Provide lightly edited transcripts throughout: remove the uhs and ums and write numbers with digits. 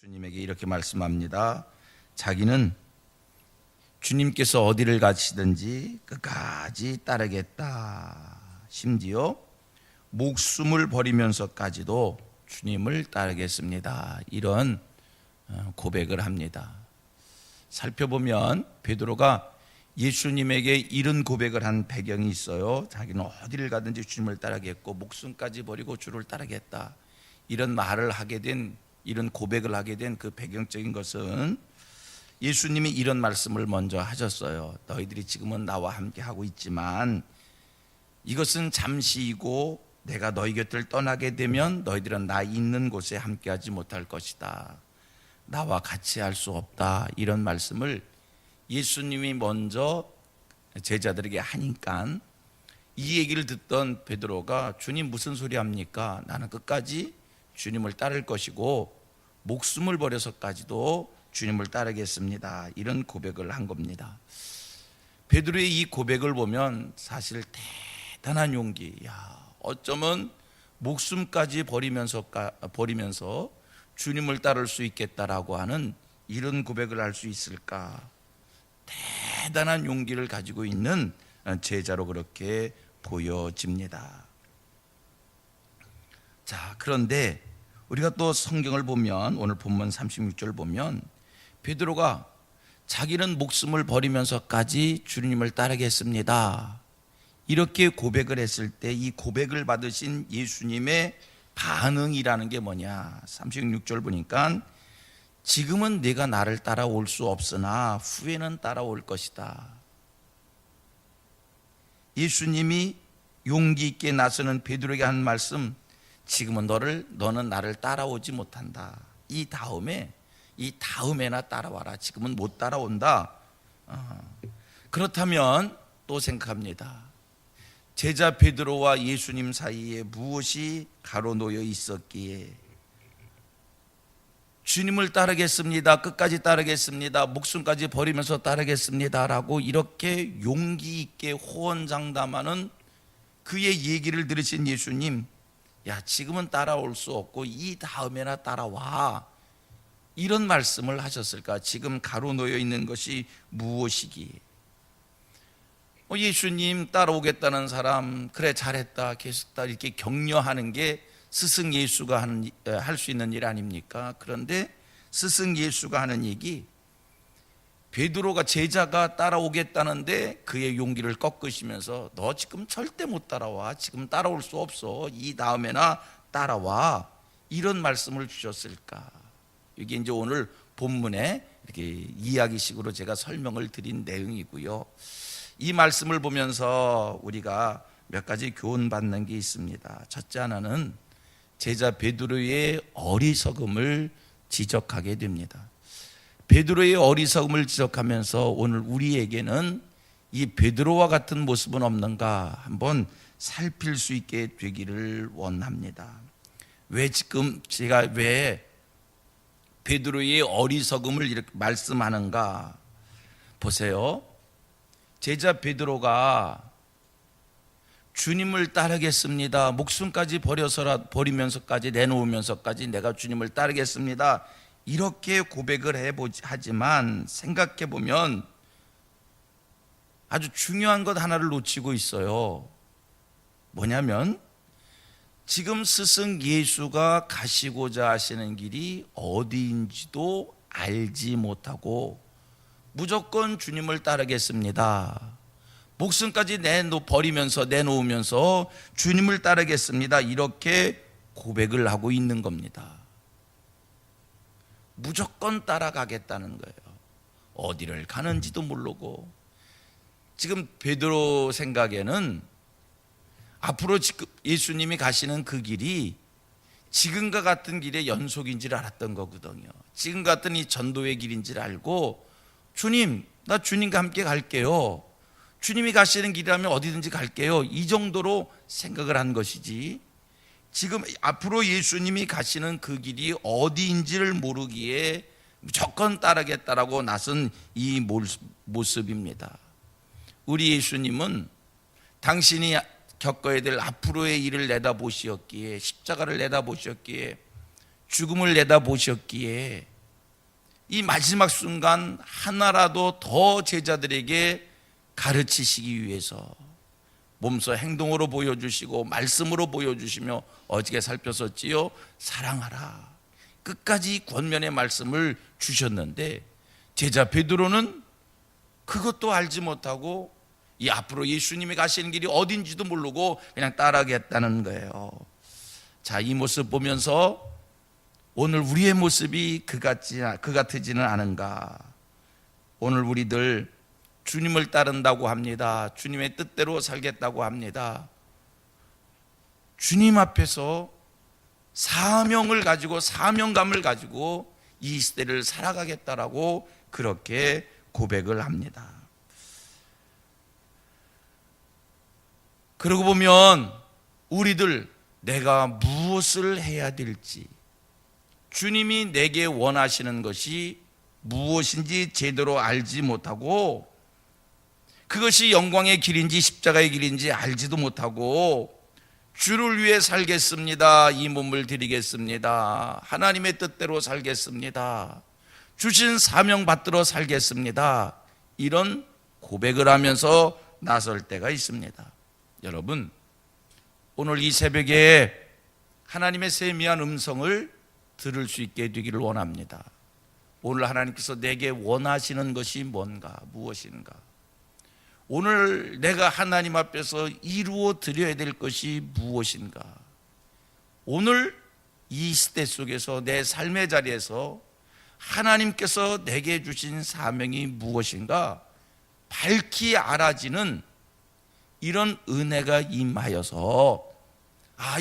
예수님에게 이렇게 말씀합니다. 자기는 주님께서 어디를 가시든지 끝까지 따르겠다. 심지어 목숨을 버리면서까지도 주님을 따르겠습니다. 이런 고백을 합니다. 살펴보면 베드로가 예수님에게 이런 고백을 한 배경이 있어요. 자기는 어디를 가든지 주님을 따르겠고 목숨까지 버리고 주를 따르겠다. 이런 말을 하게 된, 이런 고백을 하게 된 그 배경적인 것은 예수님이 이런 말씀을 먼저 하셨어요. 너희들이 지금은 나와 함께 하고 있지만 이것은 잠시이고 내가 너희 곁을 떠나게 되면 너희들은 나 있는 곳에 함께하지 못할 것이다. 나와 같이 할 수 없다. 이런 말씀을 예수님이 먼저 제자들에게 하니까 이 얘기를 듣던 베드로가 주님 무슨 소리 합니까? 나는 끝까지 주님을 따를 것이고 목숨을 버려서까지도 주님을 따르겠습니다. 이런 고백을 한 겁니다. 베드로의 이 고백을 보면 사실 대단한 용기. 어쩌면 목숨까지 버리면서 주님을 따를 수 있겠다라고 하는 이런 고백을 할 수 있을까? 대단한 용기를 가지고 있는 제자로 그렇게 보여집니다. 자, 그런데 우리가 또 성경을 보면 오늘 본문 36절 보면 베드로가 자기는 목숨을 버리면서까지 주님을 따르겠습니다. 이렇게 고백을 했을 때 이 고백을 받으신 예수님의 반응이라는 게 뭐냐? 36절 보니까 지금은 네가 나를 따라올 수 없으나 후에는 따라올 것이다. 예수님이 용기 있게 나서는 베드로에게 한 말씀, 지금은 너는 나를 따라오지 못한다. 이 다음에나 따라와라. 지금은 못 따라온다. 그렇다면 또 생각합니다. 제자 베드로와 예수님 사이에 무엇이 가로놓여 있었기에 주님을 따르겠습니다. 끝까지 따르겠습니다. 목숨까지 버리면서 따르겠습니다. 라고 이렇게 용기 있게 호언장담하는 그의 얘기를 들으신 예수님, 야, 지금은 따라올 수 없고 이 다음에나 따라와. 이런 말씀을 하셨을까? 지금 가로놓여 있는 것이 무엇이기에? 예수님 따라오겠다는 사람, 그래 잘했다, 계속 따 이렇게 격려하는 게 스승 예수가 할 수 있는 일 아닙니까? 그런데 스승 예수가 하는 얘기, 베드로가 제자가 따라오겠다는데 그의 용기를 꺾으시면서 너 지금 절대 못 따라와. 지금 따라올 수 없어. 이 다음에나 따라와. 이런 말씀을 주셨을까? 이게 이제 오늘 본문에 이렇게 이야기식으로 제가 설명을 드린 내용이고요. 이 말씀을 보면서 우리가 몇 가지 교훈받는 게 있습니다. 첫째 하나는 제자 베드로의 어리석음을 지적하게 됩니다. 베드로의 어리석음을 지적하면서 오늘 우리에게는 이 베드로와 같은 모습은 없는가 한번 살필 수 있게 되기를 원합니다. 왜 지금 제가 왜 베드로의 어리석음을 이렇게 말씀하는가? 보세요. 제자 베드로가 주님을 따르겠습니다. 목숨까지 버리면서까지 내놓으면서까지 내가 주님을 따르겠습니다. 이렇게 고백을 하지만 생각해 보면 아주 중요한 것 하나를 놓치고 있어요. 뭐냐면 지금 스승 예수가 가시고자 하시는 길이 어디인지도 알지 못하고 무조건 주님을 따르겠습니다. 목숨까지 내놓으면서 주님을 따르겠습니다. 이렇게 고백을 하고 있는 겁니다. 무조건 따라가겠다는 거예요. 어디를 가는지도 모르고. 지금 베드로 생각에는 앞으로 예수님이 가시는 그 길이 지금과 같은 길의 연속인 줄 알았던 거거든요. 지금 같은 이 전도의 길인 줄 알고 주님, 나 주님과 함께 갈게요. 주님이 가시는 길이라면 어디든지 갈게요. 이 정도로 생각을 한 것이지 지금 앞으로 예수님이 가시는 그 길이 어디인지를 모르기에 무조건 따르겠다라고 나선 이 모습입니다. 우리 예수님은 당신이 겪어야 될 앞으로의 일을 내다보시었기에, 십자가를 내다보셨기에 죽음을 내다보셨기에 이 마지막 순간 하나라도 더 제자들에게 가르치시기 위해서 몸소 행동으로 보여주시고 말씀으로 보여주시며 어떻게 살폈었지요? 사랑하라. 끝까지 권면의 말씀을 주셨는데 제자 베드로는 그것도 알지 못하고 이 앞으로 예수님이 가시는 길이 어딘지도 모르고 그냥 따라가겠다는 거예요. 자, 이 모습 보면서 오늘 우리의 모습이 그 같지는 않은가? 오늘 우리들 주님을 따른다고 합니다. 주님의 뜻대로 살겠다고 합니다. 주님 앞에서 사명을 가지고 사명감을 가지고 이 시대를 살아가겠다라고 그렇게 고백을 합니다. 그러고 보면 우리들 내가 무엇을 해야 될지, 주님이 내게 원하시는 것이 무엇인지 제대로 알지 못하고 그것이 영광의 길인지 십자가의 길인지 알지도 못하고 주를 위해 살겠습니다. 이 몸을 드리겠습니다. 하나님의 뜻대로 살겠습니다. 주신 사명 받들어 살겠습니다. 이런 고백을 하면서 나설 때가 있습니다. 여러분, 오늘 이 새벽에 하나님의 세미한 음성을 들을 수 있게 되기를 원합니다. 오늘 하나님께서 내게 원하시는 것이 뭔가, 무엇인가? 오늘 내가 하나님 앞에서 이루어 드려야 될 것이 무엇인가? 오늘 이 시대 속에서 내 삶의 자리에서 하나님께서 내게 주신 사명이 무엇인가? 밝히 알아지는 이런 은혜가 임하여서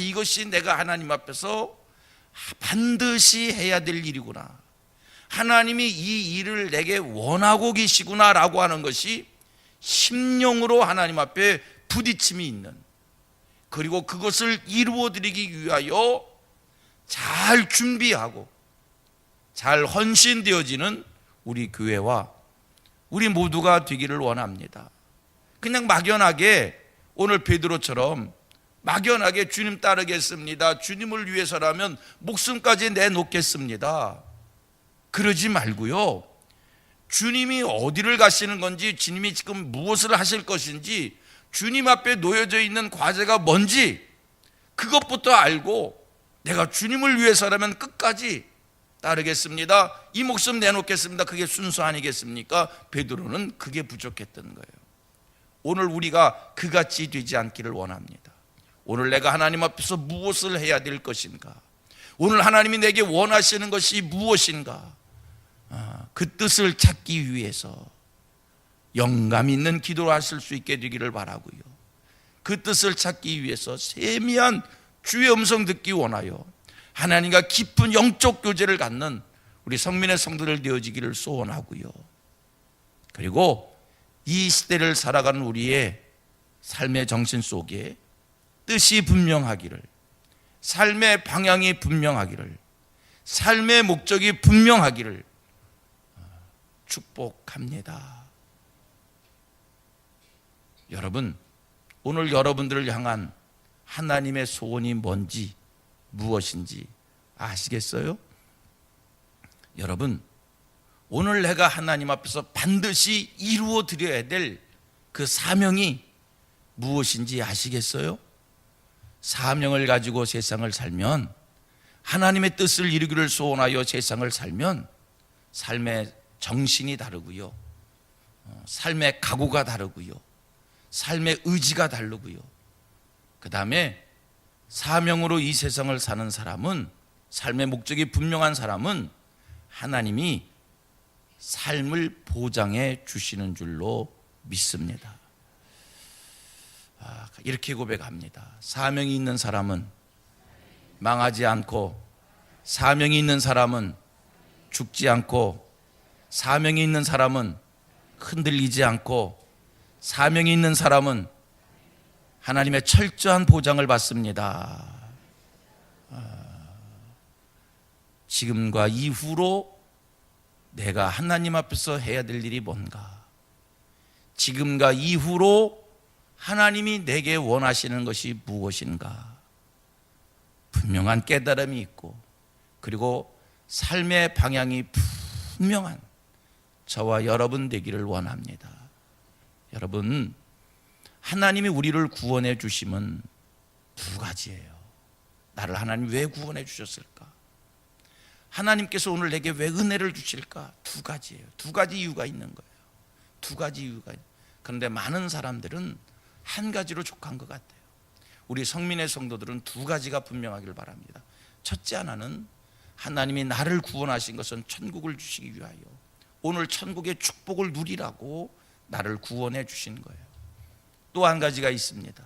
이것이 내가 하나님 앞에서 반드시 해야 될 일이구나. 하나님이 이 일을 내게 원하고 계시구나 라고 하는 것이 심령으로 하나님 앞에 부딪힘이 있는, 그리고 그것을 이루어드리기 위하여 잘 준비하고 잘 헌신되어지는 우리 교회와 우리 모두가 되기를 원합니다. 그냥 막연하게 오늘 베드로처럼 막연하게 주님 따르겠습니다, 주님을 위해서라면 목숨까지 내놓겠습니다, 그러지 말고요, 주님이 어디를 가시는 건지, 주님이 지금 무엇을 하실 것인지, 주님 앞에 놓여져 있는 과제가 뭔지 그것부터 알고 내가 주님을 위해서라면 끝까지 따르겠습니다, 이 목숨 내놓겠습니다, 그게 순서 아니겠습니까? 베드로는 그게 부족했던 거예요. 오늘 우리가 그같이 되지 않기를 원합니다. 오늘 내가 하나님 앞에서 무엇을 해야 될 것인가? 오늘 하나님이 내게 원하시는 것이 무엇인가? 그 뜻을 찾기 위해서 영감 있는 기도를 하실 수 있게 되기를 바라고요, 그 뜻을 찾기 위해서 세미한 주의 음성 듣기 원하여 하나님과 깊은 영적 교제를 갖는 우리 성민의 성도들 되어지기를 소원하고요, 그리고 이 시대를 살아가는 우리의 삶의 정신 속에 뜻이 분명하기를, 삶의 방향이 분명하기를, 삶의 목적이 분명하기를 축복합니다. 여러분, 오늘 여러분들을 향한 하나님의 소원이 뭔지, 무엇인지 아시겠어요? 여러분, 오늘 내가 하나님 앞에서 반드시 이루어 드려야 될 그 사명이 무엇인지 아시겠어요? 사명을 가지고 세상을 살면, 하나님의 뜻을 이루기를 소원하여 세상을 살면 삶의 정신이 다르고요, 삶의 각오가 다르고요, 삶의 의지가 다르고요, 그 다음에 사명으로 이 세상을 사는 사람은, 삶의 목적이 분명한 사람은 하나님이 삶을 보장해 주시는 줄로 믿습니다. 이렇게 고백합니다. 사명이 있는 사람은 망하지 않고, 사명이 있는 사람은 죽지 않고, 사명이 있는 사람은 흔들리지 않고, 사명이 있는 사람은 하나님의 철저한 보장을 받습니다. 지금과 이후로 내가 하나님 앞에서 해야 될 일이 뭔가, 지금과 이후로 하나님이 내게 원하시는 것이 무엇인가, 분명한 깨달음이 있고 그리고 삶의 방향이 분명한 저와 여러분 되기를 원합니다. 여러분, 하나님이 우리를 구원해 주심은 두 가지예요. 나를 하나님 왜 구원해 주셨을까? 하나님께서 오늘 내게 왜 은혜를 주실까? 두 가지예요. 두 가지 이유가 있는 거예요. 두 가지 이유가. 그런데 많은 사람들은 한 가지로 족한 것 같아요. 우리 성민의 성도들은 두 가지가 분명하길 바랍니다. 첫째 하나는 하나님이 나를 구원하신 것은 천국을 주시기 위하여 오늘 천국의 축복을 누리라고 나를 구원해 주신 거예요. 또 한 가지가 있습니다.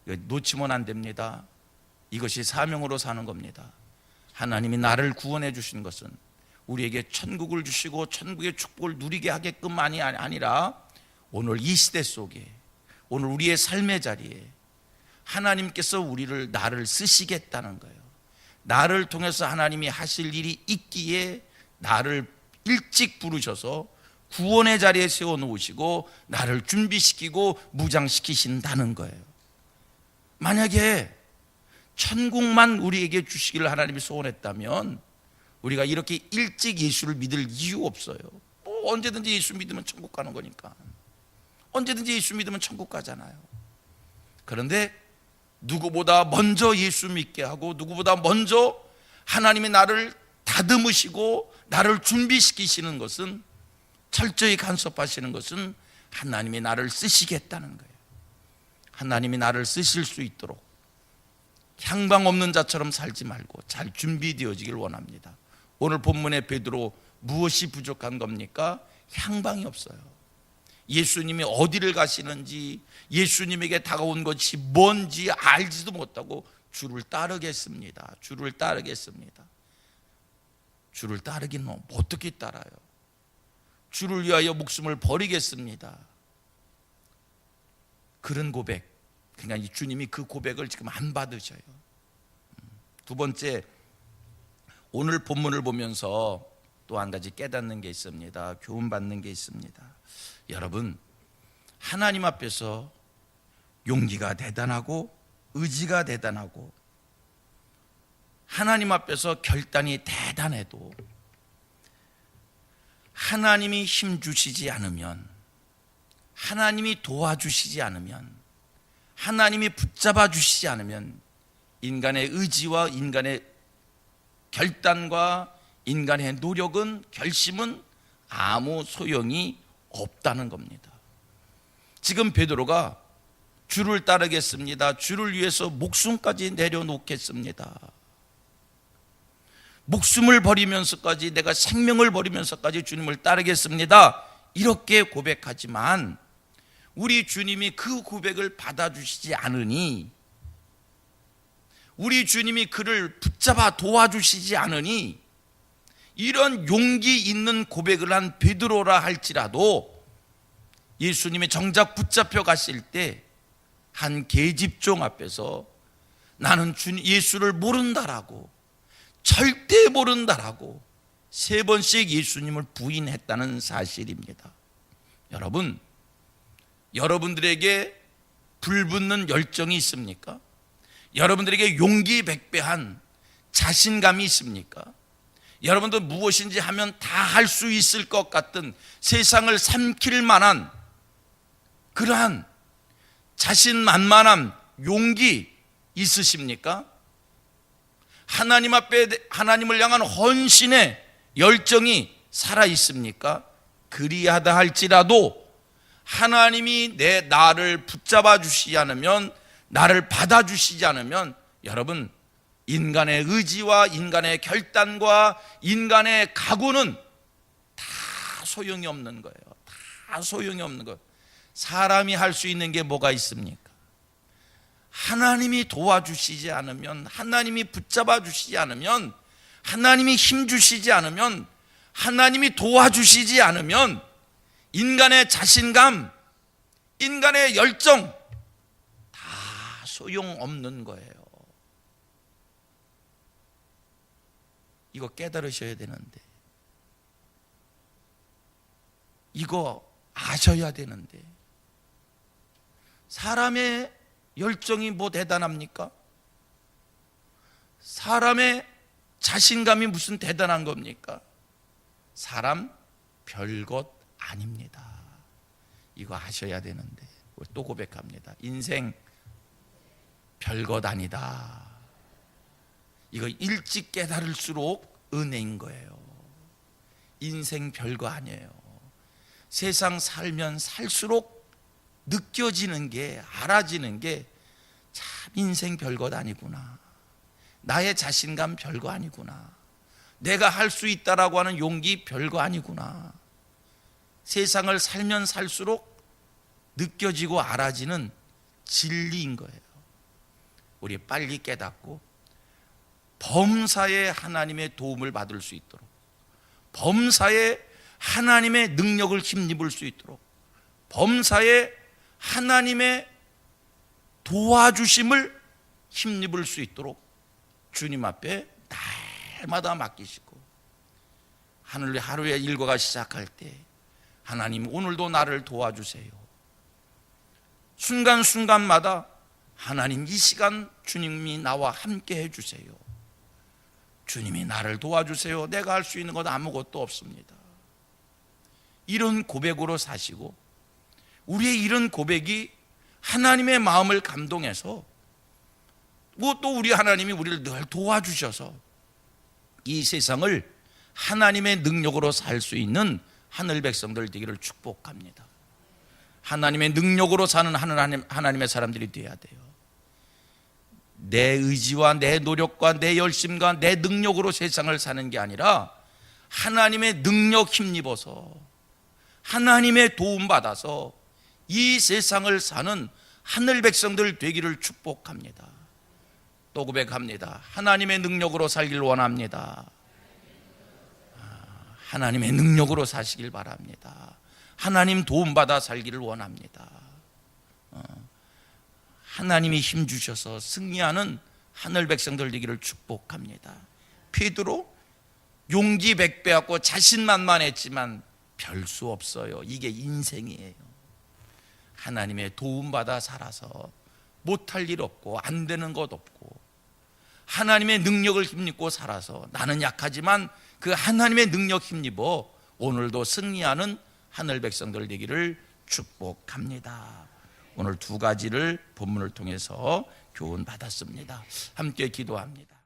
놓치면 안 됩니다. 이것이 사명으로 사는 겁니다. 하나님이 나를 구원해 주신 것은 우리에게 천국을 주시고 천국의 축복을 누리게 하게끔만이 아니라 오늘 이 시대 속에, 오늘 우리의 삶의 자리에 하나님께서 나를 쓰시겠다는 거예요. 나를 통해서 하나님이 하실 일이 있기에 나를 일찍 부르셔서 구원의 자리에 세워놓으시고 나를 준비시키고 무장시키신다는 거예요. 만약에 천국만 우리에게 주시기를 하나님이 소원했다면 우리가 이렇게 일찍 예수를 믿을 이유 없어요. 언제든지 예수 믿으면 천국 가는 거니까. 언제든지 예수 믿으면 천국 가잖아요. 그런데 누구보다 먼저 예수 믿게 하고 누구보다 먼저 하나님이 나를 다듬으시고 나를 준비시키시는 것은, 철저히 간섭하시는 것은 하나님이 나를 쓰시겠다는 거예요. 하나님이 나를 쓰실 수 있도록 향방 없는 자처럼 살지 말고 잘 준비되어지길 원합니다. 오늘 본문의 베드로, 무엇이 부족한 겁니까? 향방이 없어요. 예수님이 어디를 가시는지, 예수님에게 다가온 것이 뭔지 알지도 못하고 주를 따르겠습니다. 주를 따르겠습니다. 주를 따르기는 어떻게 따라요? 주를 위하여 목숨을 버리겠습니다. 그런 고백, 그러니까 주님이 그 고백을 지금 안 받으셔요. 두 번째, 오늘 본문을 보면서 또 한 가지 깨닫는 게 있습니다. 교훈받는 게 있습니다. 여러분, 하나님 앞에서 용기가 대단하고 의지가 대단하고 하나님 앞에서 결단이 대단해도 하나님이 힘주시지 않으면, 하나님이 도와주시지 않으면, 하나님이 붙잡아 주시지 않으면 인간의 의지와 인간의 결단과 인간의 노력은, 결심은 아무 소용이 없다는 겁니다. 지금 베드로가 주를 따르겠습니다, 주를 위해서 목숨까지 내려놓겠습니다, 목숨을 버리면서까지, 내가 생명을 버리면서까지 주님을 따르겠습니다, 이렇게 고백하지만 우리 주님이 그 고백을 받아주시지 않으니, 우리 주님이 그를 붙잡아 도와주시지 않으니, 이런 용기 있는 고백을 한 베드로라 할지라도 예수님이 정작 붙잡혀 가실 때 한 계집종 앞에서 나는 예수를 모른다라고, 절대 모른다라고 3번씩 예수님을 부인했다는 사실입니다. 여러분, 여러분들에게 불붙는 열정이 있습니까? 여러분들에게 용기 백배한 자신감이 있습니까? 여러분들 무엇인지 하면 다 할 수 있을 것 같은, 세상을 삼킬 만한 그러한 자신만만한 용기 있으십니까? 하나님 앞에 하나님을 향한 헌신의 열정이 살아 있습니까? 그리하다 할지라도 하나님이 나를 붙잡아 주시지 않으면, 나를 받아 주시지 않으면, 여러분, 인간의 의지와 인간의 결단과 인간의 각오는 다 소용이 없는 거예요. 다 소용이 없는 거예요. 사람이 할 수 있는 게 뭐가 있습니까? 하나님이 도와주시지 않으면, 하나님이 붙잡아 주시지 않으면, 하나님이 힘 주시지 않으면, 하나님이 도와주시지 않으면 인간의 자신감, 인간의 열정 다 소용없는 거예요. 이거 깨달으셔야 되는데, 이거 아셔야 되는데, 사람의 열정이 뭐 대단합니까? 사람의 자신감이 무슨 대단한 겁니까? 사람 별것 아닙니다. 이거 아셔야 되는데 또 고백합니다. 인생 별것 아니다. 이거 일찍 깨달을수록 은혜인 거예요. 인생 별거 아니에요. 세상 살면 살수록 느껴지는 게, 알아지는 게 참 인생 별것 아니구나. 나의 자신감 별거 아니구나. 내가 할 수 있다라고 하는 용기 별거 아니구나. 세상을 살면 살수록 느껴지고 알아지는 진리인 거예요. 우리 빨리 깨닫고 범사에 하나님의 도움을 받을 수 있도록, 범사에 하나님의 능력을 힘입을 수 있도록, 범사에 하나님의 도와주심을 힘입을 수 있도록 주님 앞에 날마다 맡기시고, 하루에 일과가 시작할 때 하나님 오늘도 나를 도와주세요. 순간순간마다 하나님 이 시간 주님이 나와 함께 해주세요. 주님이 나를 도와주세요. 내가 할 수 있는 것 아무것도 없습니다. 이런 고백으로 사시고, 우리의 이런 고백이 하나님의 마음을 감동해서 또 우리 하나님이 우리를 늘 도와주셔서 이 세상을 하나님의 능력으로 살 수 있는 하늘 백성들 되기를 축복합니다. 하나님의 능력으로 사는 하나님의 사람들이 되어야 돼요. 내 의지와 내 노력과 내 열심과 내 능력으로 세상을 사는 게 아니라 하나님의 능력 힘입어서, 하나님의 도움 받아서 이 세상을 사는 하늘 백성들 되기를 축복합니다. 또 고백합니다. 하나님의 능력으로 살길 원합니다. 하나님의 능력으로 사시길 바랍니다. 하나님 도움받아 살기를 원합니다. 하나님이 힘 주셔서 승리하는 하늘 백성들 되기를 축복합니다. 베드로 용기 100배였고 자신만만했지만 별 수 없어요. 이게 인생이에요. 하나님의 도움받아 살아서 못할 일 없고 안 되는 것 없고 하나님의 능력을 힘입고 살아서 나는 약하지만 그 하나님의 능력 힘입어 오늘도 승리하는 하늘 백성들 되기를 축복합니다. 오늘 두 가지를 본문을 통해서 교훈 받았습니다. 함께 기도합니다.